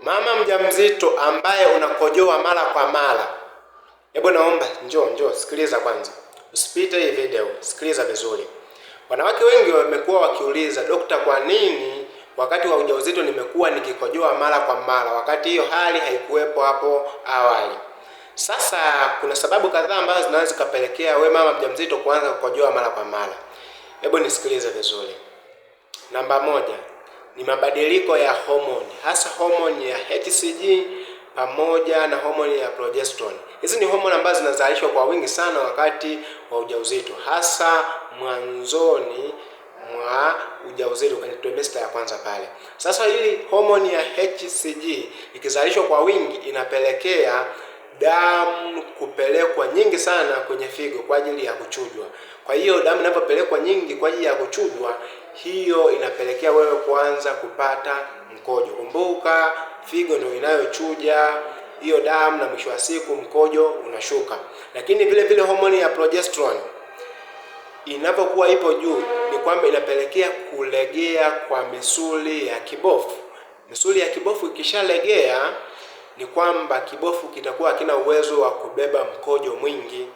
Mama mjamzito ambaye unakojoa mara kwa mara, hebu naomba njoo sikiliza kwanza. Usipite hii video, sikiliza vizuri. Wanawake wengi wamekuwa wakiuliza, "Dokta, kwa nini wakati wa ujauzito nimekuwa nikikojoa mara kwa mara wakati hiyo hali haikuwepo hapo awali?" Sasa kuna sababu kadhaa ambazo zinaweza kupelekea wewe mama mjamzito kuanza kukojoa mara kwa mara. Hebu nisikilize vizuri. Namba moja ni mabadiliko ya homoni, hasa homoni ya HCG pamoja na homoni ya progesterone. Hizi ni homoni ambazo zinazalishwa kwa wingi sana wakati wa ujauzito, hasa mwanzoni mwa ujauzito kwenye trimester ya kwanza pale. Sasa hii homoni ya HCG ikizalishwa kwa wingi inapelekea damu kupelekwa nyingi sana kwenye figo kwa ajili ya kuchujwa. Kwa hiyo damu inapopelekwa nyingi kwa ajili ya kuchujwa, hiyo inapelekea wewe kuanza kupata mkojo. Kumbuka, figo ndio inayochuja hiyo damu na mwisho wa siku mkojo unashuka. Lakini vile vile homoni ya progesterone inapokuwa ipo juu, ni kwamba inapelekea kulegea kwa misuli ya kibofu. Misuli ya kibofu ikishalegea, ni kwamba kibofu kitakuwa hakina uwezo wa kubeba mkojo mwingi.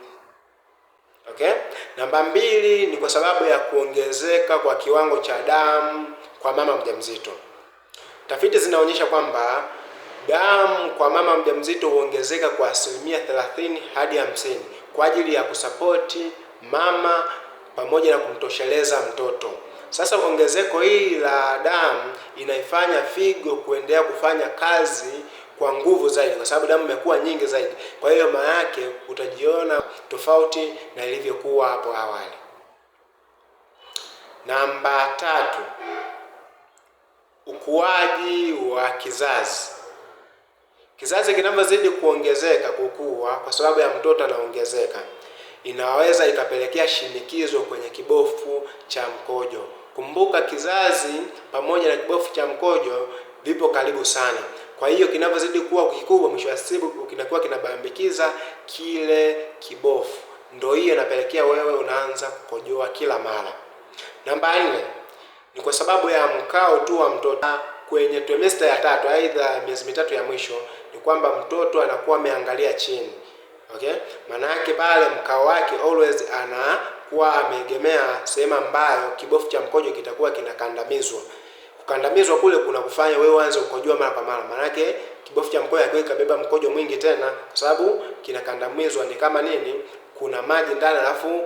Okay? Namba mbili ni kwa sababu ya kuongezeka kwa kiwango cha damu kwa mama mjamzito. Tafiti zinaonyesha kwamba damu kwa mama mjamzito huongezeka kwa 30% hadi 50% kwa ajili ya kusapoti mama pamoja na kumtosheleza mtoto. Sasa ongezeko hili la damu inaifanya figo kuendelea kufanya kazi kwa nguvu zaidi, kwa sababu damu imekuwa nyingi zaidi. Kwa hiyo maana yake utajiona tofauti na ilivyokuwa hapo awali. Namba tatu, ukuaji wa kizazi. Kizazi kinavyozidi kuongezeka kukua, kwa sababu ya mtoto anaongezeka, inaweza ikapelekea shinikizo kwenye kibofu cha mkojo. Kumbuka, kizazi pamoja na kibofu cha mkojo vipo karibu sana. Kwa hiyo kinavyozidi kuwa kikubwa, mwisho wa siku kinakuwa kinabambikiza kile kibofu. Ndio hiyo inapelekea wewe unaanza kukojoa kila mara. Namba 4 ni kwa sababu ya mkao tu wa mtoto kwenye trimester ya tatu, aidha miezi mitatu ya mwisho, ni kwamba mtoto anakuwa ameangalia chini. Okay? Maana yake pale mkao wake always anakuwa ameegemea sehemu ambayo kibofu cha mkojo kitakuwa kinakandamizwa. Kukandamizwa kule kuna kufanya wewe uanze kukojoa mara kwa mara. Maana yake kibofu cha mkojo hakiwezi kabeba mkojo mwingi tena, kwa sababu kinakandamizwa. Ni kama nini? Kuna maji ndani, alafu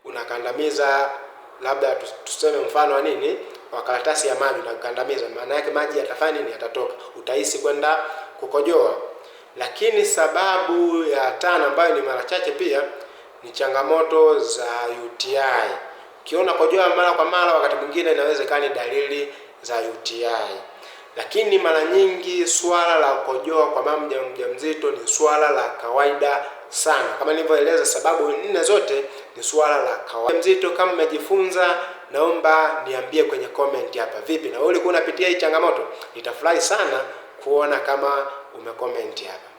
unakandamiza, labda tuseme mfano wa nini, wa karatasi ya maji unakandamiza. Maana yake maji yatafanya nini? Yatatoka, utahisi kwenda kukojoa. Lakini sababu ya tano ambayo ni mara chache pia ni changamoto za UTI. Ukiona kojoa mara kwa mara, wakati mwingine inawezekana dalili za UTI. Lakini mara nyingi swala la kukojoa kwa mama mjamzito ni swala la kawaida sana. Kama nilivyoeleza, sababu 4 zote ni swala la kawaida. Mjamzito, kama umejifunza, naomba niambie kwenye comment hapa. Vipi na wewe ulikuwa unapitia hii changamoto? Nitafurahi sana kuona kama umecomment hapa.